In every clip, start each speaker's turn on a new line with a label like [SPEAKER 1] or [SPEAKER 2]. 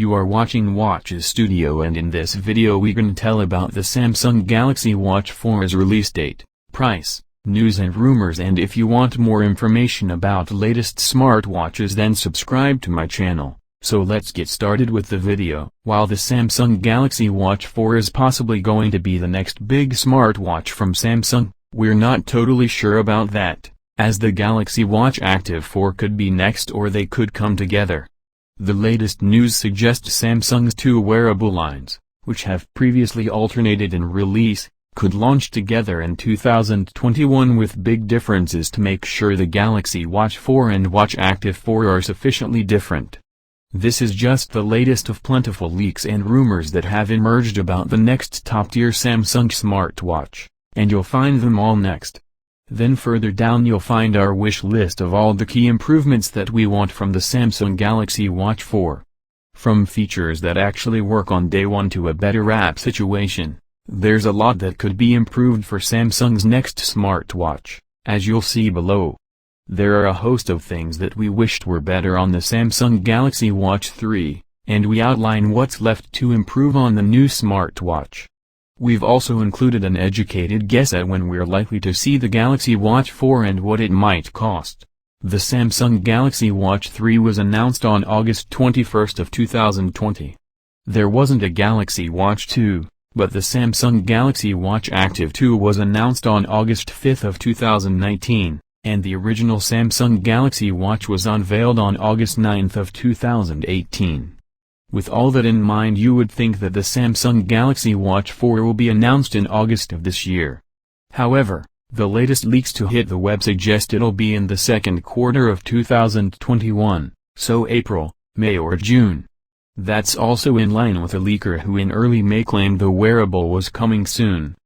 [SPEAKER 1] You are watching Watches Studio, and in this video we gonna tell about the Samsung Galaxy Watch 4's release date, price, news and rumors. And if you want more information about latest smartwatches, then subscribe to my channel. So let's get started with the video. While the Samsung Galaxy Watch 4 is possibly going to be the next big smartwatch from Samsung, we're not totally sure about that, as the Galaxy Watch Active 4 could be next, or they could come together. The latest news suggests Samsung's two wearable lines, which have previously alternated in release, could launch together in 2021, with big differences to make sure the Galaxy Watch 4 and Watch Active 4 are sufficiently different. This is just the latest of plentiful leaks and rumors that have emerged about the next top-tier Samsung smartwatch, and you'll find them all next. Then further down you'll find our wish list of all the key improvements that we want from the Samsung Galaxy Watch 4. From features that actually work on day one to a better app situation, there's a lot that could be improved for Samsung's next smartwatch, as you'll see below. There are a host of things that we wished were better on the Samsung Galaxy Watch 3, and we outline what's left to improve on the new smartwatch. We've also included an educated guess at when we're likely to see the Galaxy Watch 4 and what it might cost. The Samsung Galaxy Watch 3 was announced on August 21 of 2020. There wasn't a Galaxy Watch 2, but the Samsung Galaxy Watch Active 2 was announced on August 5 of 2019, and the original Samsung Galaxy Watch was unveiled on August 9 of 2018. With all that in mind, you would think that the Samsung Galaxy Watch 4 will be announced in August of this year. However, the latest leaks to hit the web suggest it'll be in the second quarter of 2021, so April, May or June. That's also in line with a leaker who in early May claimed the wearable was coming soon.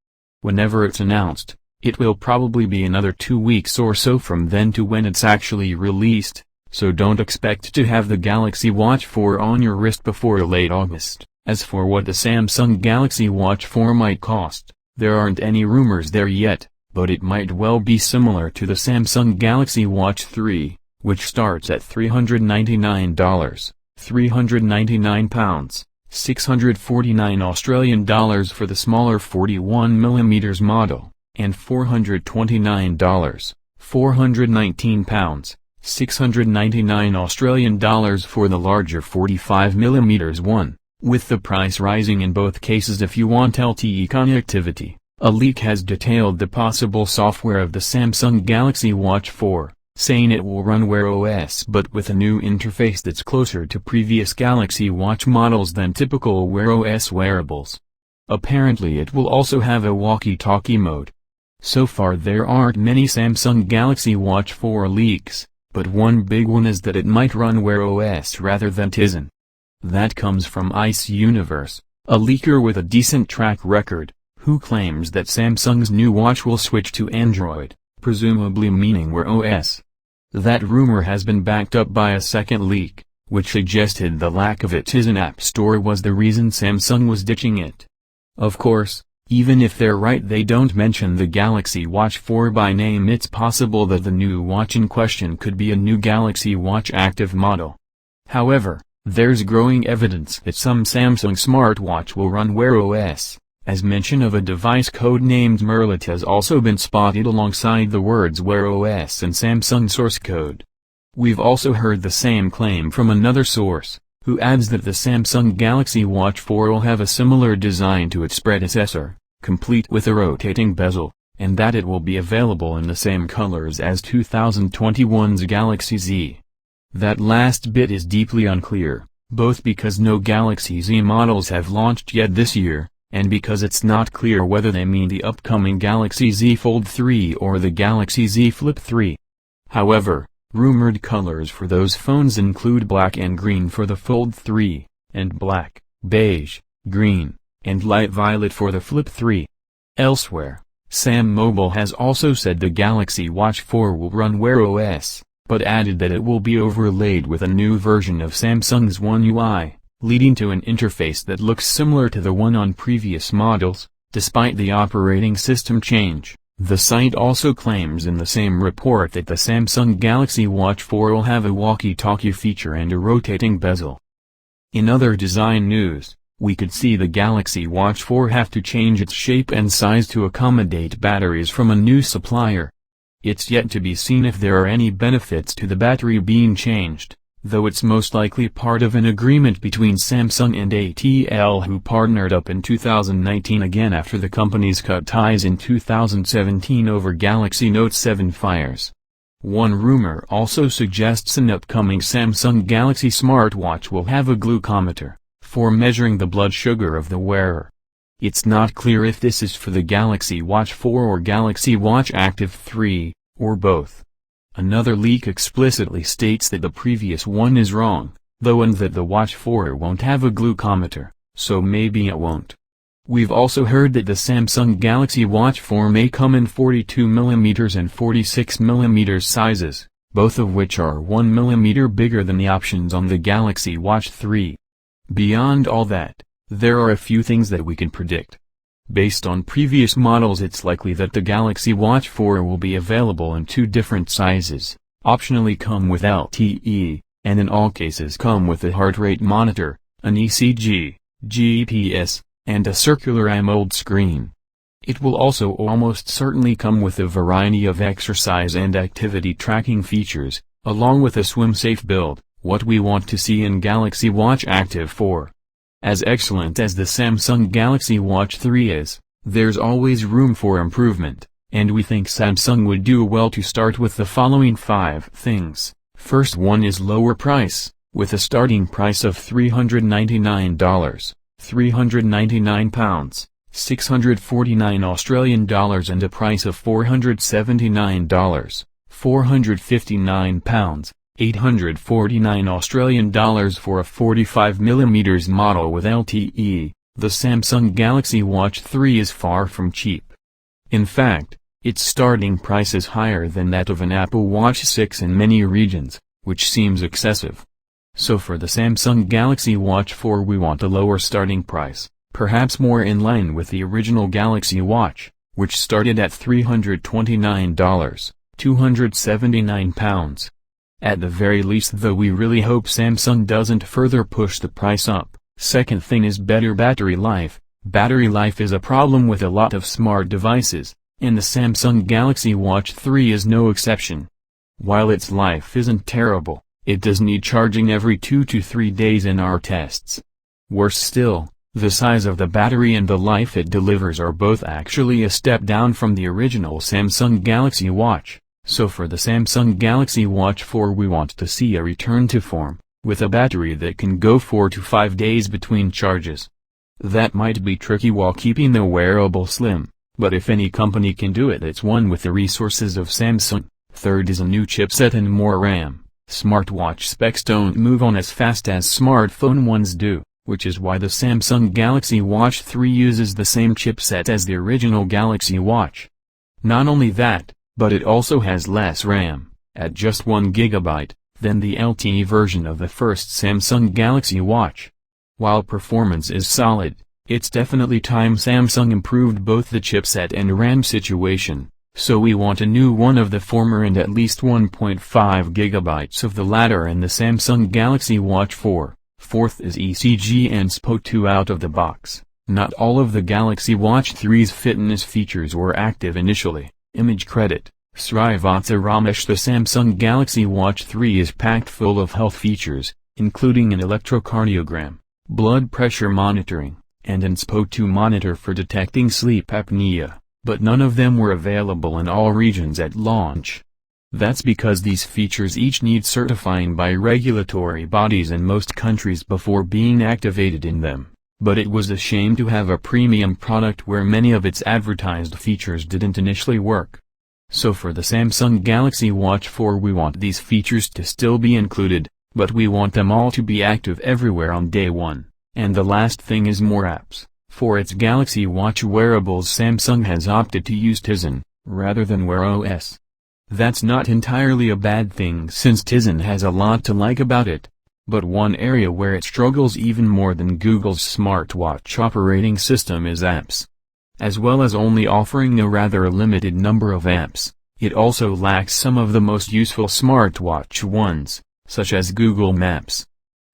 [SPEAKER 1] Whenever it's announced, it will probably be another 2 weeks or so from then to when it's actually released. So don't expect to have the Galaxy Watch 4 on your wrist before late August. As for what the Samsung Galaxy Watch 4 might cost, there aren't any rumors there yet, but it might well be similar to the Samsung Galaxy Watch 3, which starts at $399, £399, $649 for the smaller 41mm model, and $429, £419. $699 for the larger 45mm one, with the price rising in both cases if you want LTE connectivity. A leak has detailed the possible software of the Samsung Galaxy Watch 4, saying it will run Wear OS but with a new interface that's closer to previous Galaxy Watch models than typical Wear OS wearables. Apparently it will also have a walkie-talkie mode. So far there aren't many Samsung Galaxy Watch 4 leaks, but one big one is that it might run Wear OS rather than Tizen. That comes from Ice Universe, a leaker with a decent track record, who claims that Samsung's new watch will switch to Android, presumably meaning Wear OS. That rumor has been backed up by a second leak, which suggested the lack of a Tizen App Store was the reason Samsung was ditching it. Of course, even if they're right they don't mention the Galaxy Watch 4 by name. It's possible that the new watch in question could be a new Galaxy Watch Active model. However, there's growing evidence that some Samsung smartwatch will run Wear OS, as mention of a device codenamed Merlot has also been spotted alongside the words Wear OS and Samsung source code. We've also heard the same claim from another source, who adds that the Samsung Galaxy Watch 4 will have a similar design to its predecessor, complete with a rotating bezel, and that it will be available in the same colors as 2021's Galaxy Z. That last bit is deeply unclear, both because no Galaxy Z models have launched yet this year, and because it's not clear whether they mean the upcoming Galaxy Z Fold 3 or the Galaxy Z Flip 3. However, rumored colors for those phones include black and green for the Fold 3, and black, beige, green, and light violet for the Flip 3. Elsewhere, Sam Mobile has also said the Galaxy Watch 4 will run Wear OS, but added that it will be overlaid with a new version of Samsung's One UI, leading to an interface that looks similar to the one on previous models, despite the operating system change. The site also claims in the same report that the Samsung Galaxy Watch 4 will have a walkie-talkie feature and a rotating bezel. In other design news, we could see the Galaxy Watch 4 have to change its shape and size to accommodate batteries from a new supplier. It's yet to be seen if there are any benefits to the battery being changed, though it's most likely part of an agreement between Samsung and ATL, who partnered up in 2019 again after the companies cut ties in 2017 over Galaxy Note 7 fires. One rumor also suggests an upcoming Samsung Galaxy smartwatch will have a glucometer, for measuring the blood sugar of the wearer. It's not clear if this is for the Galaxy Watch 4 or Galaxy Watch Active 3, or both. Another leak explicitly states that the previous one is wrong, though, and that the Watch 4 won't have a glucometer, so maybe it won't. We've also heard that the Samsung Galaxy Watch 4 may come in 42mm and 46mm sizes, both of which are 1mm bigger than the options on the Galaxy Watch 3. Beyond all that, there are a few things that we can predict. Based on previous models, it's likely that the Galaxy Watch 4 will be available in 2 different sizes, optionally come with LTE, and in all cases come with a heart rate monitor, an ECG, GPS, and a circular AMOLED screen. It will also almost certainly come with a variety of exercise and activity tracking features, along with a swim-safe build, what we want to see in Galaxy Watch Active 4. As excellent as the Samsung Galaxy Watch 3 is, there's always room for improvement, and we think Samsung would do well to start with the following 5 things. First one is lower price, with a starting price of $399. £399, 649 Australian dollars, and a price of $479, 459 pounds, 849 Australian dollars for a 45mm model with LTE. The Samsung Galaxy Watch 3 is far from cheap. In fact, its starting price is higher than that of an Apple Watch 6 in many regions, which seems excessive. So for the Samsung Galaxy Watch 4 we want a lower starting price, perhaps more in line with the original Galaxy Watch, which started at $329, 279 pounds. At the very least, though, we really hope Samsung doesn't further push the price up. Second thing is better battery life. Battery life is a problem with a lot of smart devices, and the Samsung Galaxy Watch 3 is no exception. While its life isn't terrible, it does need charging every 2 to 3 days in our tests. Worse still, the size of the battery and the life it delivers are both actually a step down from the original Samsung Galaxy Watch. So for the Samsung Galaxy Watch 4 we want to see a return to form, with a battery that can go 4 to 5 days between charges. That might be tricky while keeping the wearable slim, but if any company can do it, it's one with the resources of Samsung. Third is a new chipset and more RAM. Smartwatch specs don't move on as fast as smartphone ones do, which is why the Samsung Galaxy Watch 3 uses the same chipset as the original Galaxy Watch. Not only that, but it also has less RAM, at just 1 GB, than the LTE version of the first Samsung Galaxy Watch. While performance is solid, it's definitely time Samsung improved both the chipset and RAM situation. So we want a new one of the former and at least 1.5 GB of the latter in the Samsung Galaxy Watch 4. Fourth is ECG and SpO2 out of the box. Not all of the Galaxy Watch 3's fitness features were active initially. Image credit, Srivatsa Ramesh. The Samsung Galaxy Watch 3 is packed full of health features, including an electrocardiogram, blood pressure monitoring, and an SpO2 monitor for detecting sleep apnea. But none of them were available in all regions at launch. That's because these features each need certifying by regulatory bodies in most countries before being activated in them. But it was a shame to have a premium product where many of its advertised features didn't initially work. So for the Samsung Galaxy Watch 4 we want these features to still be included, but we want them all to be active everywhere on day one. And the last thing is more apps. For its Galaxy Watch wearables, Samsung has opted to use Tizen, rather than Wear OS. That's not entirely a bad thing since Tizen has a lot to like about it. But one area where it struggles even more than Google's smartwatch operating system is apps. As well as only offering a rather limited number of apps, it also lacks some of the most useful smartwatch ones, such as Google Maps.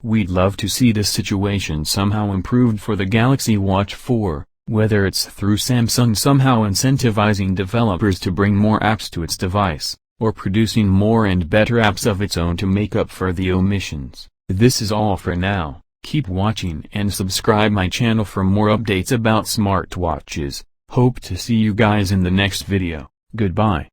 [SPEAKER 1] We'd love to see this situation somehow improved for the Galaxy Watch 4, whether it's through Samsung somehow incentivizing developers to bring more apps to its device, or producing more and better apps of its own to make up for the omissions. This is all for now. Keep watching and subscribe my channel for more updates about smartwatches. Hope to see you guys in the next video. Goodbye.